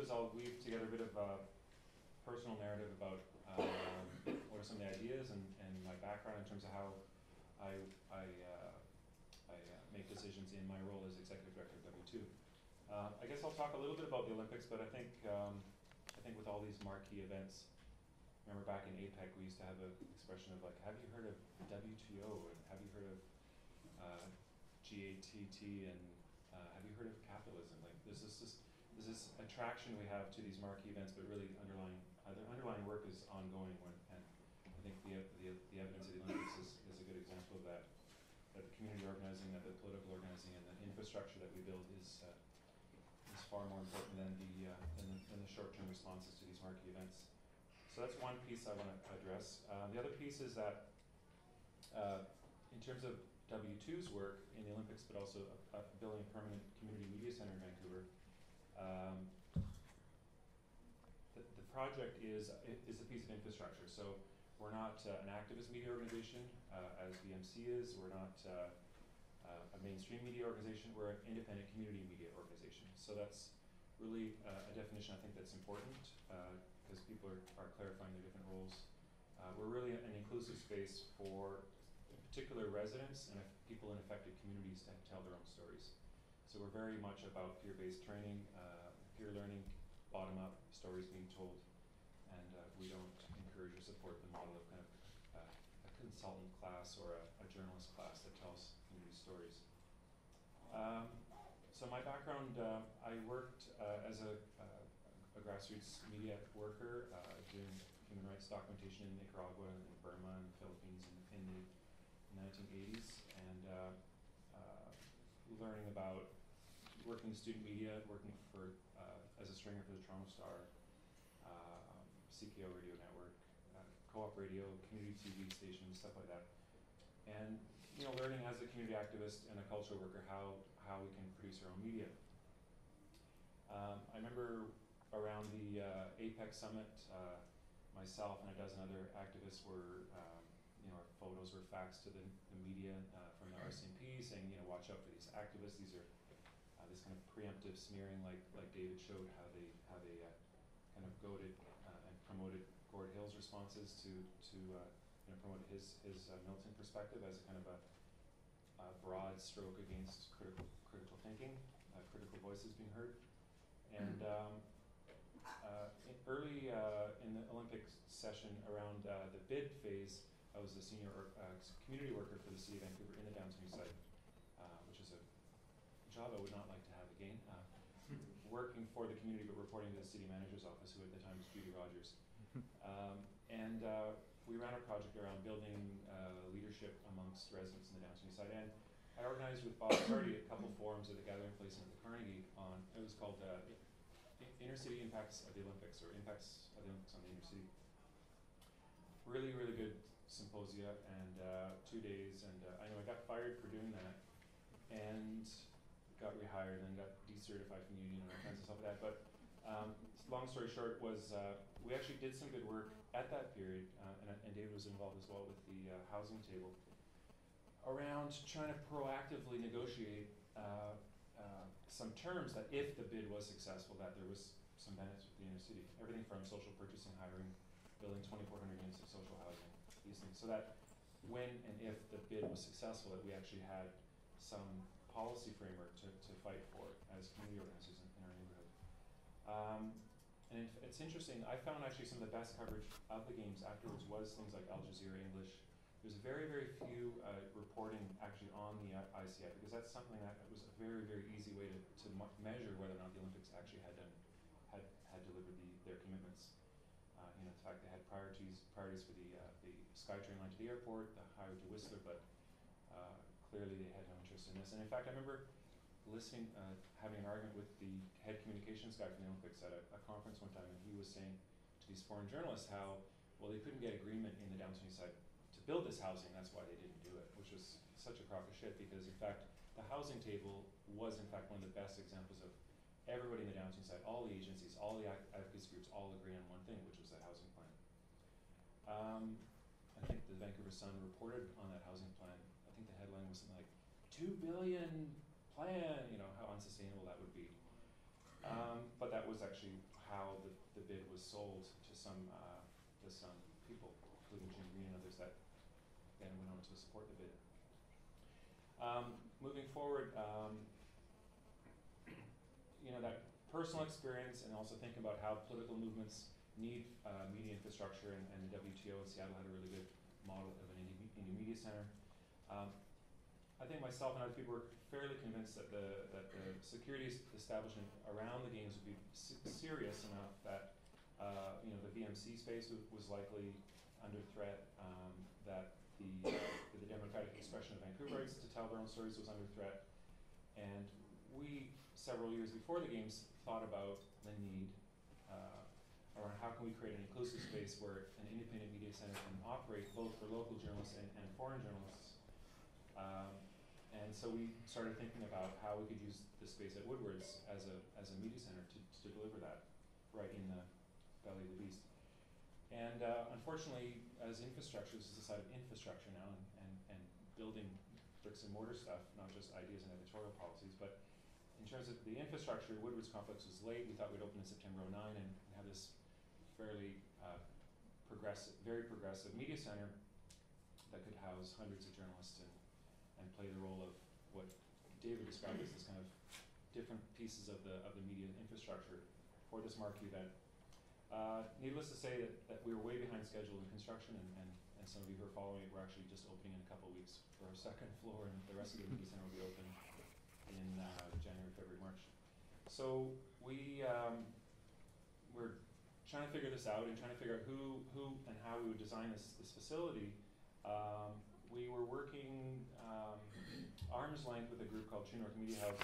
is I'll weave together a bit of a personal narrative about what are some of the ideas and my background in terms of how I make decisions in my role as executive director of WTO. I guess I'll talk a little bit about the Olympics, but I think with all these marquee events, remember back in APEC we used to have an expression of like, have you heard of WTO, and have you heard of GATT, and have you heard of capitalism? Like there's this attraction we have to these marquee events, but really the underlying work is ongoing. And I think the evidence of the Olympics is a good example of that. That the community organizing, that the political organizing, and the infrastructure that we build is far more important than the short-term responses to these marquee events. So that's one piece I want to address. The other piece is that in terms of W2's work in the Olympics, but also building a permanent community media center in Vancouver, the project is a piece of infrastructure. So we're not an activist media organization, as VMC is. We're not a mainstream media organization. We're an independent community media organization. So that's really a definition I think that's important, because people are clarifying their different roles. We're really an inclusive space for in particular residents and people in affected communities to tell their own stories. So we're very much about peer-based training, peer learning, bottom-up stories being told, and we don't encourage or support the model of kind of a consultant class or a journalist class that tells community stories. So my background, I worked as a grassroots media worker doing human rights documentation in Nicaragua and Burma and the Philippines in the 1980s, and learning about working in student media, working for as a stringer for the Toronto Star, CKO Radio Network, Co-op Radio, community TV stations, stuff like that. And learning as a community activist and a cultural worker how we can produce our own media. I remember around the APEC summit, myself and a dozen other activists were, our photos were faxed to the media from the RCMP saying, watch out for these activists. These are this kind of preemptive smearing, like David showed how they kind of goaded and promoted Gord Hill's responses to promote his militant perspective as a kind of a broad stroke against critical thinking, critical voices being heard. And early in the Olympic session around the bid phase, I was a senior community worker for the City of Vancouver in the downtown Eastside, which is a job I would not like to have again. Working for the community but reporting to the city manager's office, who at the time was Judy Rogers. And we ran a project around building leadership amongst residents in the downtown Eastside. And I organized with Bob Sardi a couple forums at the Gathering Place at the Carnegie on, it was called Inner City Impacts of the Olympics, or Impacts of the Olympics on the Inner City. Really, really good symposia, and 2 days, and I know I got fired for doing that, and got rehired and got decertified from the union and all kinds of stuff like that. But long story short was we actually did some good work at that period, and David was involved as well with the housing table, around trying to proactively negotiate some terms that if the bid was successful, that there was some benefits with the inner city. Everything from social purchasing, hiring, building 2,400 units of social housing, these things. So that when and if the bid was successful, that we actually had some policy framework to fight for as community organizers in our neighborhood. And it's interesting, I found actually some of the best coverage of the games afterwards was things like Al Jazeera English. There's very, very few reporting actually on the ICI, because that's something that was a very, very easy way to measure whether or not the Olympics actually had delivered their commitments. In fact, they had priorities for the SkyTrain line to the airport, the highway to Whistler, but clearly they had no interest in this. And in fact, I remember listening, having an argument with the head communications guy from the Olympics at a conference one time, and he was saying to these foreign journalists how, well, they couldn't get agreement in the downtown Eastside to build this housing, that's why they didn't do it, which was such a crock of shit, because in fact, the housing table was in fact one of the best examples of everybody in the downtown side, all the agencies, all the advocacy groups all agree on one thing, which was that housing plan. I think the Vancouver Sun reported on that housing plan. I think the headline was something like, 2 billion plan, how unsustainable that would be. But that was actually how the bid was sold to some people, including Jim Green and others that then went on to support the bid. Moving forward, that personal experience, and also think about how political movements need media infrastructure, and the WTO in Seattle had a really good model of an indie media center. I think myself and other people were fairly convinced that the security establishment around the games would be serious enough that the VMC space was likely under threat, that the democratic expression of Vancouverites to tell their own stories was under threat, and we, several years before the games, thought about the need around how can we create an inclusive space where an independent media center can operate both for local journalists and foreign journalists. And so we started thinking about how we could use the space at Woodward's as a media center to deliver that right in the belly of the beast. And unfortunately, as infrastructure, this is a side of infrastructure now, and building bricks and mortar stuff, not just ideas and editorial policies, but in terms of the infrastructure, Woodward's complex was late. We thought we'd open in September '09 and have this fairly very progressive media center that could house hundreds of journalists and play the role of what David described as this kind of different pieces of the media infrastructure for this marquee event. Needless to say that we were way behind schedule in construction, and some of you who are following it, we're actually just opening in a couple of weeks for our second floor, and the rest of the media center will be open in January, February, March. So we're trying to figure this out and trying to figure out who and how we would design this facility. We were working arm's length with a group called True North Media House,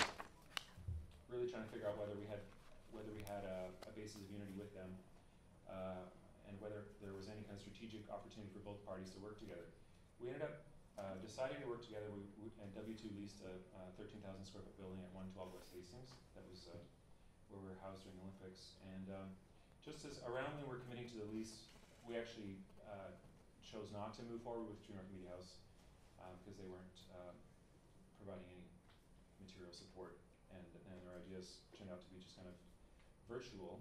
really trying to figure out whether we had a basis of unity with them, and whether there was any kind of strategic opportunity for both parties to work together. We ended up deciding to work together, and W2 leased a 13,000 square foot building at 112 West Hastings. That was where we were housed during the Olympics. And just as around when we were committing to the lease, we actually chose not to move forward with True North Media House because they weren't providing any material support, and their ideas turned out to be just kind of virtual.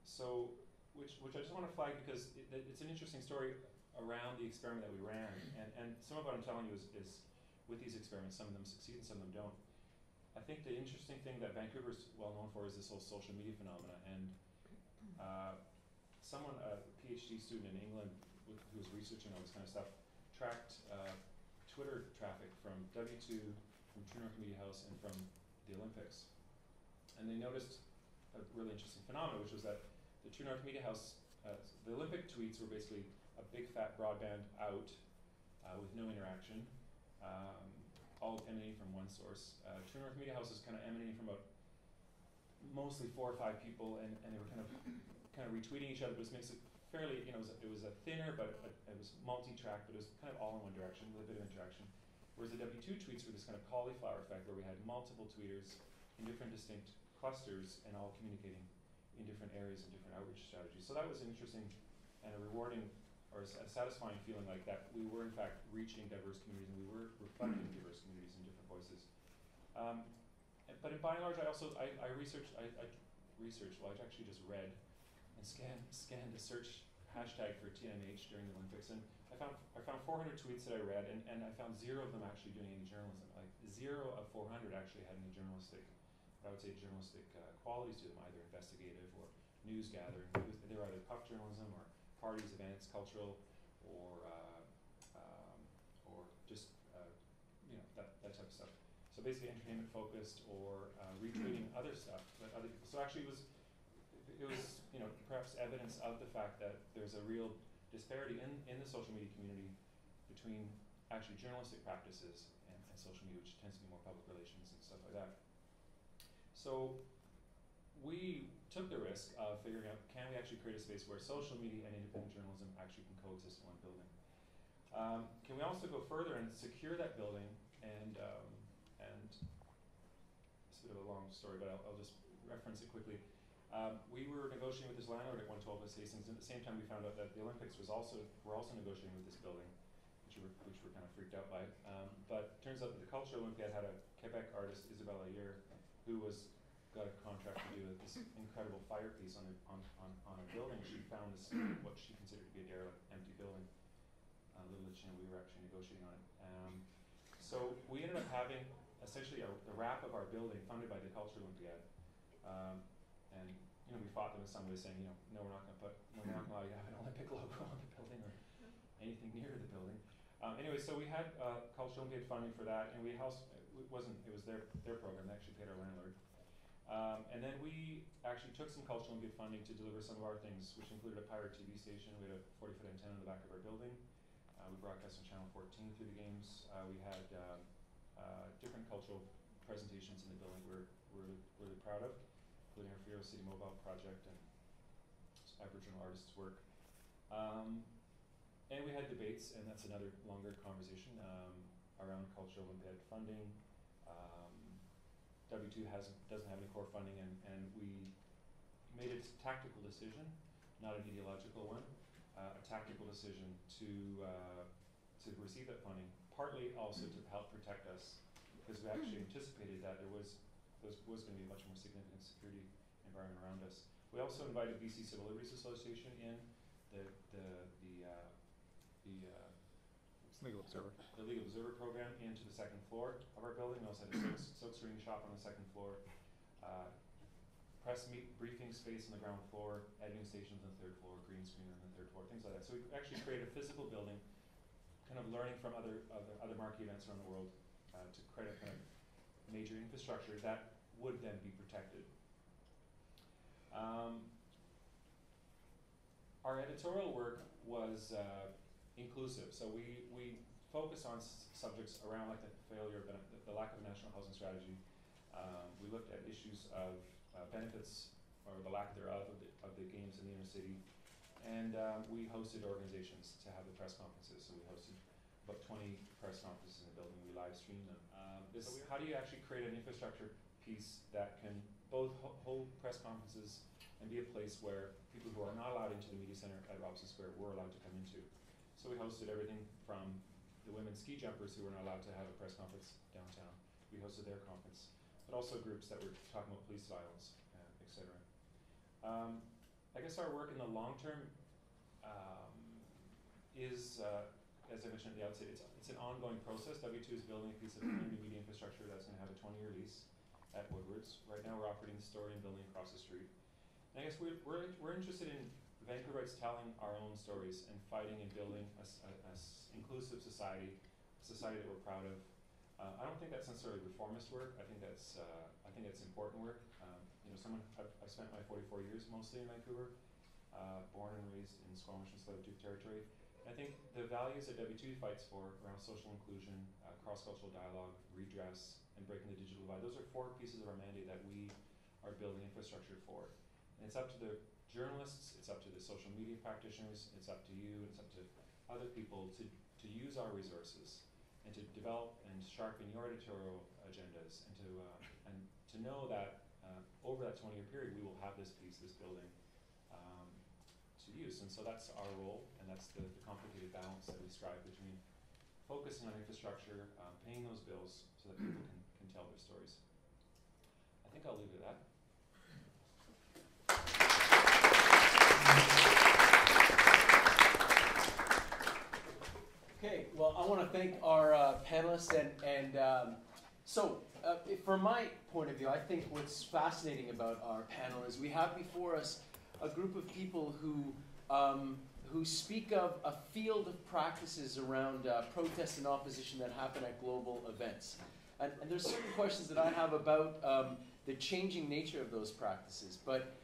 So, which I just want to flag because it's an interesting story around the experiment that we ran, and some of what I'm telling you is with these experiments, some of them succeed and some of them don't. I think the interesting thing that Vancouver's well known for is this whole social media phenomena, and someone, a PhD student in England who was researching all this kind of stuff, tracked Twitter traffic from W2, from True North Media House, and from the Olympics. And they noticed a really interesting phenomenon, which was that the True North Media House, the Olympic tweets were basically a big fat broadband out with no interaction, all emanating from one source. True North Media House is kind of emanating from about mostly 4 or 5 people, and they were kind of retweeting each other, but it makes it fairly, it was a thinner, but it was multi-track, but it was kind of all in one direction with a bit of interaction. Whereas the W2 tweets were this kind of cauliflower effect, where we had multiple tweeters in different distinct clusters and all communicating in different areas and different outreach strategies. So that was an interesting and a rewarding or a satisfying feeling, like that we were in fact reaching diverse communities, and we were reflecting diverse communities in different voices. But by and large, I actually just read and scanned a search hashtag for TNMH during the Olympics, and I found 400 tweets that I read, and I found 0 of them actually doing any journalism. Like 0 of 400 actually had any journalistic, I would say journalistic qualities to them, either investigative or news gathering. They were either puck journalism or parties, events, cultural, or just that type of stuff. So basically entertainment focused, or retweeting other stuff that other people. So actually it was perhaps evidence of the fact that there's a real disparity in the social media community between actually journalistic practices and social media, which tends to be more public relations and stuff like that. So we took the risk of figuring out, can we actually create a space where social media and independent journalism actually can coexist in one building? Can we also go further and secure that building? And it's a bit of a long story, but I'll just reference it quickly. We were negotiating with this landlord at 112 West Hastings, and at the same time we found out that the Olympics were also negotiating with this building, which we're kind of freaked out by. But it turns out that the Culture Olympiad had a Quebec artist, Isabelle Ayer, who got a contract to do a this incredible fireplace on a building. She found this, what she considered to be a derelict, empty building. Little did she know we were actually negotiating on it. So we ended up having essentially the wrap of our building funded by the Culture Olympiad. And we fought them in some way, saying, no, we're not going to allow you to have an Olympic logo on the building or anything near the building. Anyway, so we had Culture Olympiad funding for that, and it was their program. They actually paid our landlord. And then we actually took some Culture Olympiad funding to deliver some of our things, which included a pirate TV station. We had a 40-foot antenna in the back of our building. We broadcast on Channel 14 through the games. We had different cultural presentations in the building we're really proud of, including our Fearless City Mobile project and Aboriginal artists' work. And we had debates, and that's another longer conversation around Cultural Olympiad funding. W2 doesn't have any core funding, and we made a tactical decision, not an ideological one, a tactical decision to receive that funding, partly also to help protect us, because we actually anticipated that there was going to be a much more significant security environment around us. We also invited BC Civil Liberties Association in, the Legal Observer. The Legal Observer program into the second floor of our building. We also had a silk screening shop on the second floor, press briefing space on the ground floor, editing stations on the third floor, green screen on the third floor, things like that. So we actually created a physical building, kind of learning from other marquee events around the world, to create a kind of major infrastructure that would then be protected. Our editorial work was inclusive, so we focus on subjects around like the failure of the lack of a national housing strategy. We looked at issues of benefits or the lack thereof of the games in the inner city, and we hosted organizations to have the press conferences. So we hosted about 20 press conferences in the building. We live streamed them. How do you actually create an infrastructure piece that can both hold press conferences and be a place where people who are not allowed into the media center at Robson Square were allowed to come into? So we hosted everything from the women's ski jumpers who were not allowed to have a press conference downtown. We hosted their conference, but also groups that were talking about police violence, etc. I guess our work in the long term is, as I mentioned at the outset, it's an ongoing process. W2 is building a piece of community media infrastructure that's going to have a 20-year lease at Woodward's. Right now we're operating the Story and building across the street. And I guess we're interested in Vancouverites telling our own stories and fighting and building a inclusive society, a society that we're proud of. I don't think that's necessarily reformist work. I think that's important work. I've spent my 44 years mostly in Vancouver, born and raised in Squamish and Tsleil-Waututh territory. And I think the values that W2 fights for around social inclusion, cross-cultural dialogue, redress, and breaking the digital divide, those are 4 pieces of our mandate that we are building infrastructure for. And it's up to the journalists, it's up to the social media practitioners, it's up to you, it's up to other people to use our resources and to develop and sharpen your editorial agendas, and to know that over that 20-year period we will have this piece, this building, to use. And so that's our role, and that's the complicated balance that we strive between focusing on infrastructure, paying those bills so that people can tell their stories. I think I'll leave it at that. Okay, well, I want to thank our panelists, and from my point of view, I think what's fascinating about our panel is we have before us a group of people who speak of a field of practices around protest and opposition that happen at global events. And there's certain questions that I have about the changing nature of those practices. But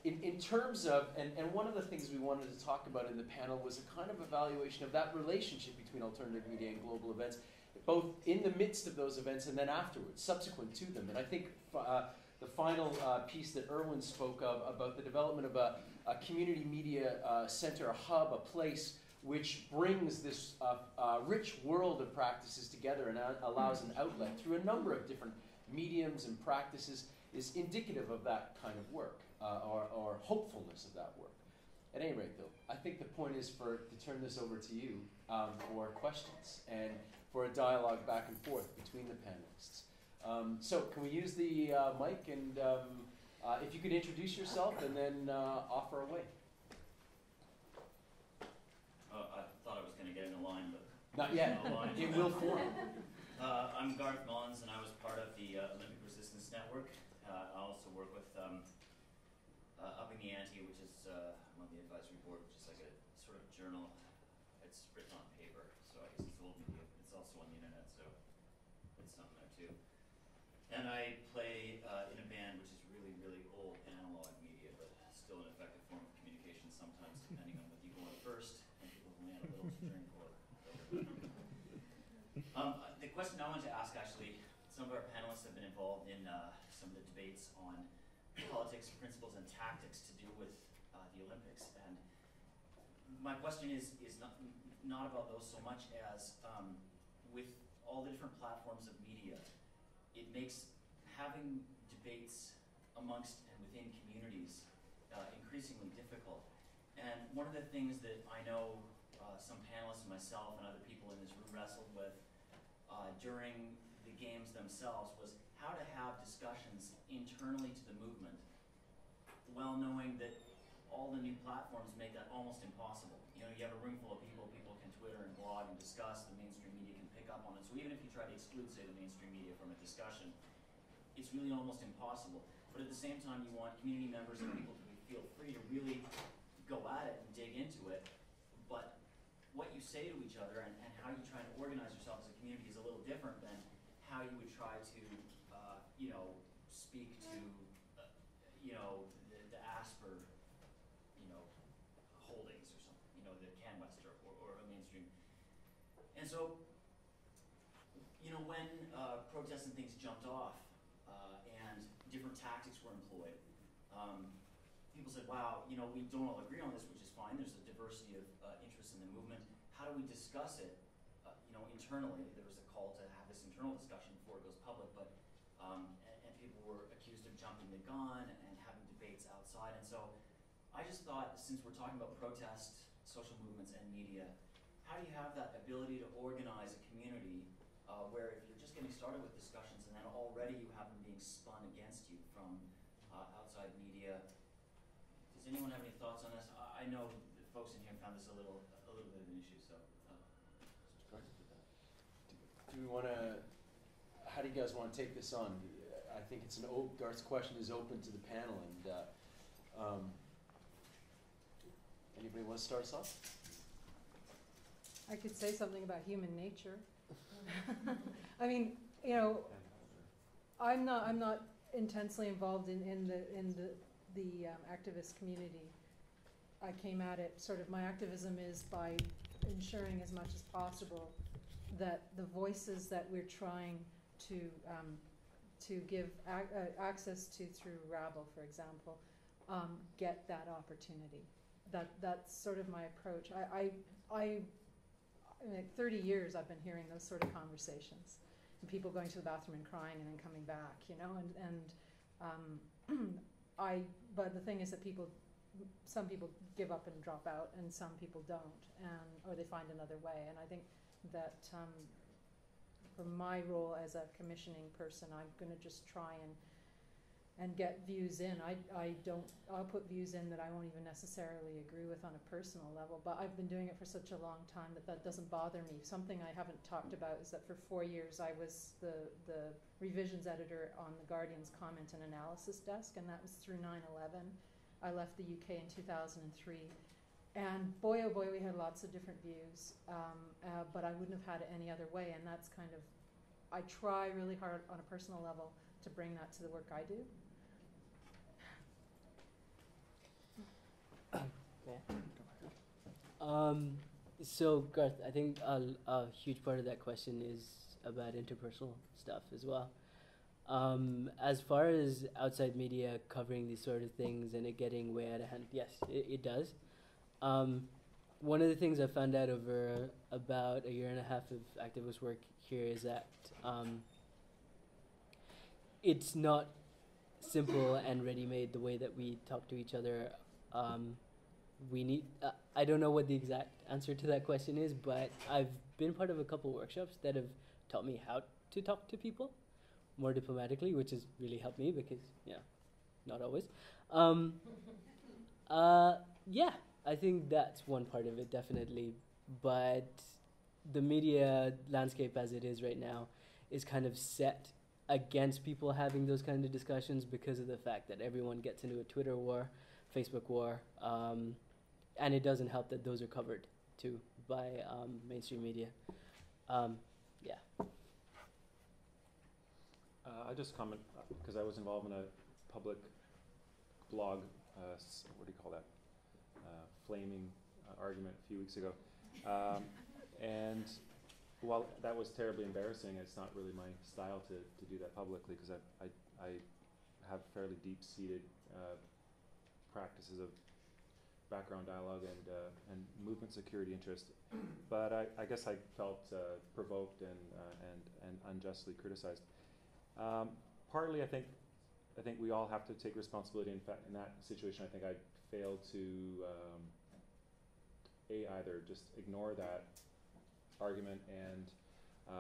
in terms of, and one of the things we wanted to talk about in the panel was a kind of evaluation of that relationship between alternative media and global events, both in the midst of those events and then afterwards, subsequent to them. And I think the final piece that Erwin spoke of about the development of a community media center, a hub, a place which brings this rich world of practices together and allows an outlet through a number of different mediums and practices is indicative of that kind of work, or hopefulness of that work. At any rate, though, I think the point is to turn this over to you for questions and for a dialogue back and forth between the panelists. So can we use the mic, and If you could introduce yourself and then offer away. I thought I was going to get in a line, but Not yet. no line. It will form. I'm Garth Mullins, and I was part of the Olympic Resistance Network. I also work with Upping the Ante, which is I'm on the advisory board, which is like a sort of journal. It's written on paper, so I guess it's old media, but it's also on the internet, so it's something there too. And I play in a band which is really, really old analog media, but still an effective form of communication sometimes, depending on whether you go on first and people only have a little to drink or later. The question I wanted to ask, actually, some of our panelists have been involved in some of the debates on politics, principles, and tactics to do with the Olympics. And my question is not about those so much as with all the different platforms of media, it makes having debates amongst and within communities increasingly difficult. And one of the things that I know some panelists and myself and other people in this room wrestled with during the games themselves was how to have discussions internally to the movement, well knowing that all the new platforms make that almost impossible. You know, you have a room full of people, people can Twitter and blog and discuss, the mainstream media can pick up on it. So even if you try to exclude, say, the mainstream media from a discussion, it's really almost impossible. But at the same time, you want community members and people to feel free to really go at it and dig into it. But what you say to each other and how you try and organize yourself as a community is a little different than how you would try to, you know, speak to, you know, the Asper, you know, holdings or something, you know, the CanWest or a mainstream. And so, you know, when protests and things jumped off and different tactics were employed, people said, wow, you know, we don't all agree on this, which is fine. There's a diversity of interests in the movement. How do we discuss it, you know, internally? There was a call to have this internal discussion before it goes public, but and people were accused of jumping the gun and having debates outside. And so I just thought, since we're talking about protest, social movements, and media, how do you have that ability to organize a community where if you're just getting started with discussions and then already you have them being spun against you from outside media? Does anyone have any thoughts on this? I know the folks in here found this a little bit of an issue, so. Do we want to, how do you guys want to take this on? I think it's Garth's question is open to the panel, and anybody want to start us off? I could say something about human nature. I mean, you know, I'm not intensely involved in the activist community. I came at it sort of, my activism is by ensuring as much as possible that the voices that we're trying to give access to through Rabble, for example, get that opportunity. That's sort of my approach. I 30 years I've been hearing those sort of conversations, and people going to the bathroom and crying and then coming back, you know, but the thing is that some people give up and drop out, and some people don't, or they find another way. And I think that for my role as a commissioning person, I'm going to just try and get views in. I'll put views in that I won't even necessarily agree with on a personal level, but I've been doing it for such a long time that doesn't bother me. Something I haven't talked about is that for 4 years I was the revisions editor on the Guardian's comment and analysis desk, and that was through 9/11. I left the UK in 2003, and boy, oh boy, we had lots of different views, but I wouldn't have had it any other way, and that's kind of, I try really hard on a personal level to bring that to the work I do. Okay. So Garth, I think a huge part of that question is about interpersonal stuff as well. As far as outside media covering these sort of things and it getting way out of hand, yes, it does. One of the things I found out over about a year and a half of activist work here is that it's not simple and ready-made the way that we talk to each other. We need, I don't know what the exact answer to that question is, but I've been part of a couple workshops that have taught me how to talk to people more diplomatically, which has really helped me because, yeah, not always. Yeah, I think that's one part of it, definitely. But the media landscape as it is right now is kind of set against people having those kind of discussions because of the fact that everyone gets into a Twitter war, Facebook war, and it doesn't help that those are covered too by mainstream media. Yeah. I just comment because I was involved in a public blog, what do you call that, flaming argument a few weeks ago. And while that was terribly embarrassing, it's not really my style to do that publicly because I have fairly deep-seated practices of background dialogue and movement security interest. But I guess I felt provoked and unjustly criticized. Partly, I think we all have to take responsibility. In fact, in that situation, I think I failed to either just ignore that argument and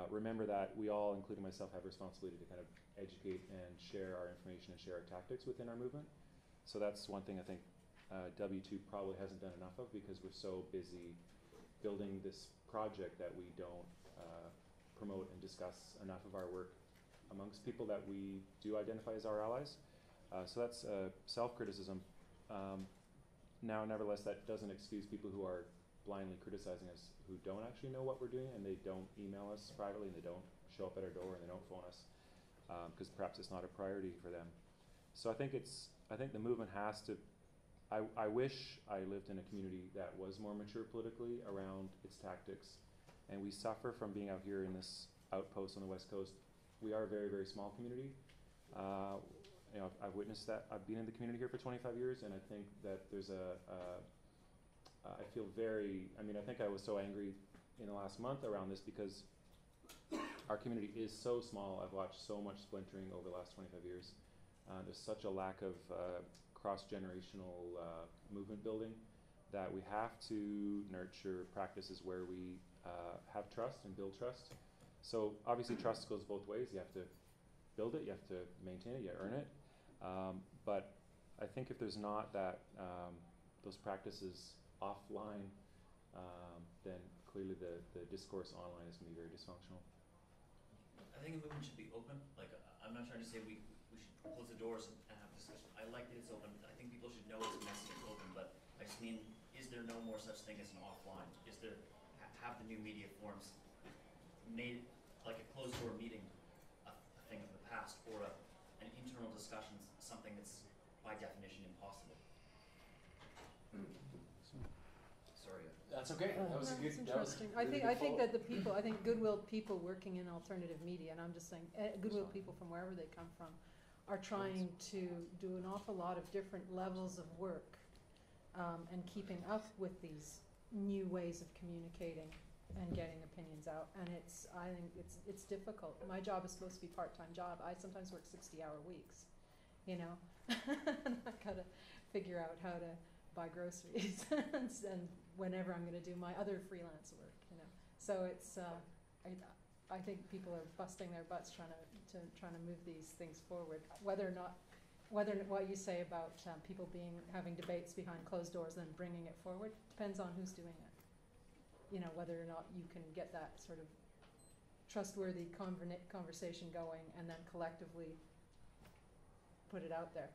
remember that we all, including myself, have responsibility to kind of educate and share our information and share our tactics within our movement. So that's one thing I think W2 probably hasn't done enough of because we're so busy building this project that we don't promote and discuss enough of our work amongst people that we do identify as our allies. So that's self-criticism. Now, nevertheless, that doesn't excuse people who are blindly criticizing us, who don't actually know what we're doing, and they don't email us privately, and they don't show up at our door, and they don't phone us, because perhaps it's not a priority for them. So I think the movement has to. I wish I lived in a community that was more mature politically around its tactics, and we suffer from being out here in this outpost on the West Coast. We are a very, very small community. You know, I've witnessed that. I've been in the community here for 25 years, and I think that there's I feel very, I think I was so angry in the last month around this because our community is so small. I've watched so much splintering over the last 25 years. There's such a lack of cross-generational movement building that we have to nurture practices where we have trust and build trust. So obviously trust goes both ways. You have to build it, you have to maintain it, you earn it. But I think if there's not that those practices offline, then clearly the discourse online is going to be very dysfunctional. I think a movement should be open. Like, I'm not trying to say we should close the doors and have discussion. I like that it's open. I think people should know it's messy and open, but I just mean, is there no more such thing as an offline? Is there, have the new media forms made like a closed door meeting a thing of the past, or an internal discussion something that's by definition impossible? Sorry. That's okay. That was a good. That's That was interesting. really I good think follow. that the people, I think goodwill people working in alternative media, and I'm just saying, goodwill people from wherever they come from, are trying to do an awful lot of different levels of work, and keeping up with these new ways of communicating and getting opinions out. And I think it's difficult. My job is supposed to be a part-time job. I sometimes work 60-hour weeks, you know, and I gotta figure out how to buy groceries and whenever I'm going to do my other freelance work, you know. So it's I think people are busting their butts trying to move these things forward. Whether or not what you say about people having debates behind closed doors and then bringing it forward depends on who's doing it. You know, whether or not you can get that sort of trustworthy conversation going and then collectively put it out there.